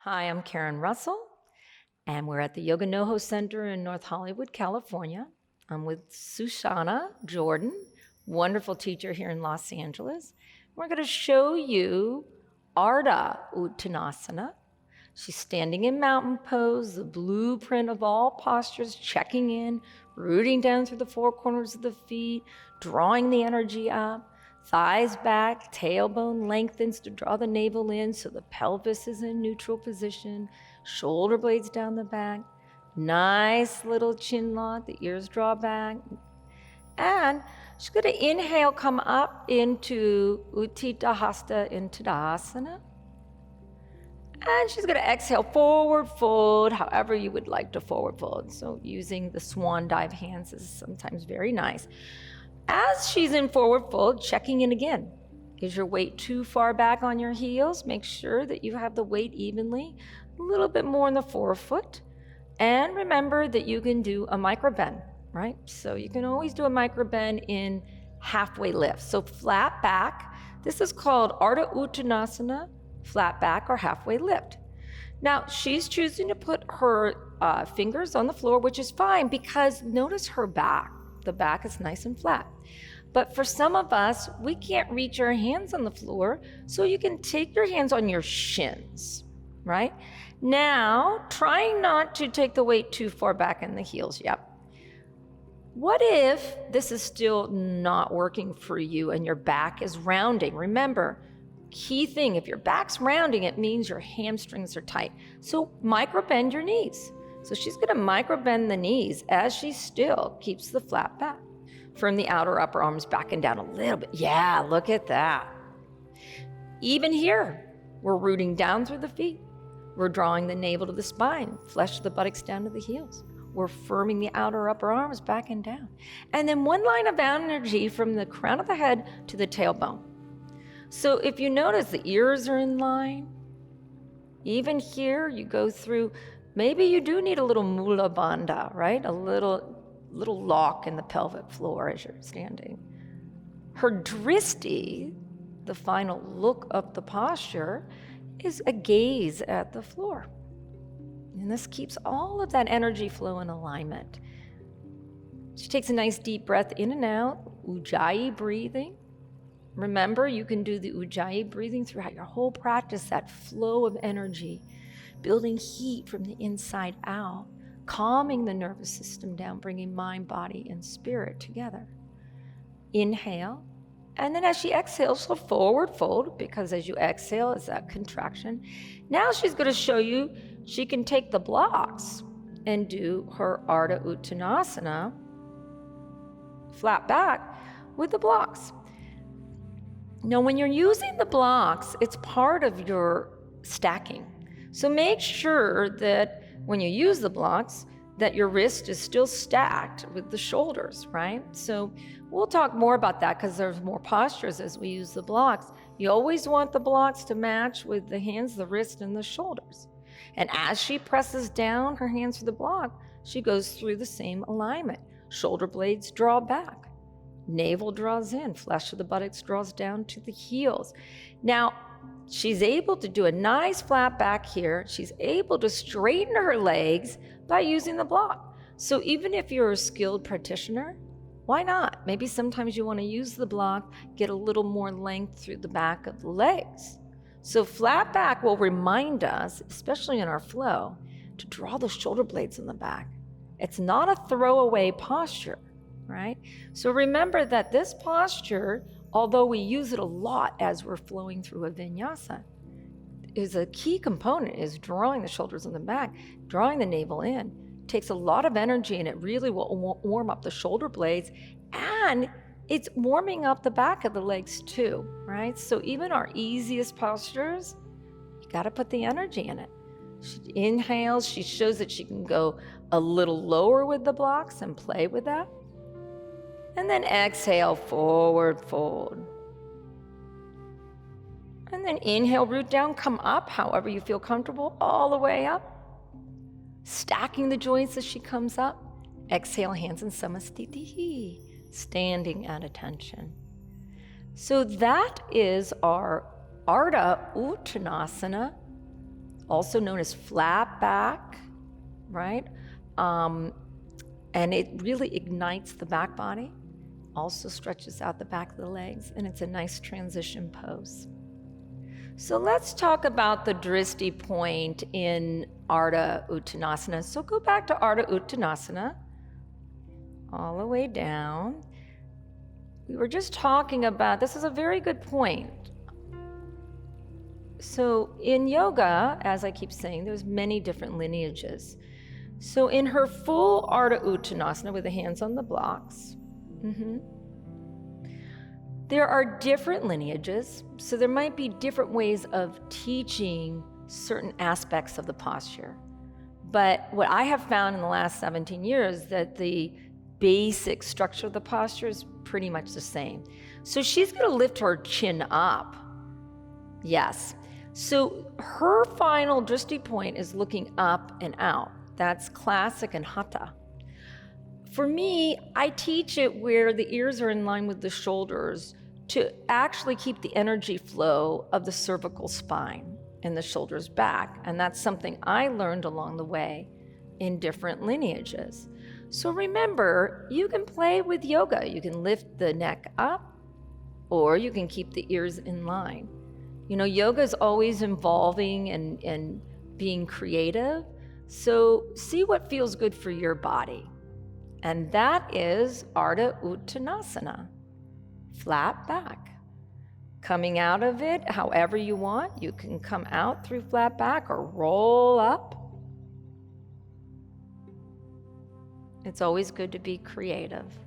Hi, I'm Karen Russell, and we're at the Yoga NoHo Center in North Hollywood, California. I'm with Sushana Jordan, wonderful teacher here in Los Angeles. We're going to show you Ardha Uttanasana. She's standing in mountain pose, the blueprint of all postures, checking in, rooting down through the four corners of the feet, drawing the energy up. Thighs back, tailbone lengthens to draw the navel in so the pelvis is in neutral position, shoulder blades down the back, nice little chin lock, the ears draw back. And she's going to inhale, come up into Utthita Hasta into Tadasana. And she's going to exhale, forward fold, however you would like to forward fold. So using the swan dive hands is sometimes very nice. As she's in forward fold, checking in again. Is your weight too far back on your heels? Make sure that you have the weight evenly, a little bit more in the forefoot. And remember that you can do a micro bend, right? So you can always do a micro bend in halfway lift. So flat back. This is called Ardha Uttanasana, flat back or halfway lift. Now she's choosing to put her fingers on the floor, which is fine because notice her back. The back is nice and flat. But for some of us, we can't reach our hands on the floor, so you can take your hands on your shins, right? Now, trying not to take the weight too far back in the heels. Yep. What if this is still not working for you and your back is rounding? Remember, key thing, if your back's rounding, it means your hamstrings are tight. So micro bend your knees. So she's going to micro bend the knees as she still keeps the flat back. From the outer upper arms back and down a little bit. Yeah, look at that. Even here, we're rooting down through the feet. We're drawing the navel to the spine, flesh of the buttocks down to the heels. We're firming the outer upper arms back and down. And then one line of energy from the crown of the head to the tailbone. So if you notice the ears are in line, even here you go through. Maybe you do need a little mula bandha, right? A little lock in the pelvic floor as you're standing. Her dristi, the final look of the posture, is a gaze at the floor. And this keeps all of that energy flow in alignment. She takes a nice deep breath in and out, Ujjayi breathing. Remember, you can do the Ujjayi breathing throughout your whole practice, that flow of energy, building heat from the inside out, calming the nervous system down, bringing mind, body, and spirit together. Inhale, and then as she exhales, she'll forward fold, because as you exhale, it's that contraction. Now she's going to show you she can take the blocks and do her Ardha Uttanasana, flat back, with the blocks. Now, when you're using the blocks, it's part of your stacking. So make sure that when you use the blocks, that your wrist is still stacked with the shoulders, right? So we'll talk more about that because there's more postures as we use the blocks. You always want the blocks to match with the hands, the wrist, and the shoulders. And as she presses down her hands to the block, she goes through the same alignment. Shoulder blades draw back. Navel draws in. Flesh of the buttocks draws down to the heels. Now, she's able to do a nice flat back here. She's able to straighten her legs by using the block. So even if you're a skilled practitioner, why not? Maybe sometimes you want to use the block, get a little more length through the back of the legs. So flat back will remind us, especially in our flow, to draw the shoulder blades in the back. It's not a throwaway posture, right? So remember that this posture, although we use it a lot as we're flowing through a vinyasa, is a key component, is drawing the shoulders in the back, drawing the navel in. It takes a lot of energy, and it really will warm up the shoulder blades, and it's warming up the back of the legs too, right? So even our easiest postures, you got to put the energy in it. She inhales, she shows that she can go a little lower with the blocks and play with that. And then exhale, forward fold. And then inhale, root down, come up, however you feel comfortable, all the way up. Stacking the joints as she comes up. Exhale, hands in Samastiti, standing at attention. So that is our Ardha Uttanasana also known as flat back, right? And it really ignites the back body, also stretches out the back of the legs, and it's a nice transition pose. So let's talk about the Drishti point in Ardha Uttanasana. So go back to Ardha Uttanasana, all the way down. We were just talking about, this is a very good point. So in yoga, as I keep saying, there's many different lineages. So in her full Ardha Uttanasana with the hands on the blocks, there are different lineages. So there might be different ways of teaching certain aspects of the posture. But what I have found in the last 17 years that the basic structure of the posture is pretty much the same. So she's going to lift her chin up. Yes. So her final Drishti point is looking up and out. That's classic and hatha. For me, I teach it where the ears are in line with the shoulders to actually keep the energy flow of the cervical spine and the shoulders back. And that's something I learned along the way in different lineages. So remember, you can play with yoga. You can lift the neck up, or you can keep the ears in line. You know, yoga is always evolving and being creative. So see what feels good for your body. And that is Ardha Uttanasana, flat back. Coming out of it however you want. You can come out through flat back or roll up. It's always good to be creative.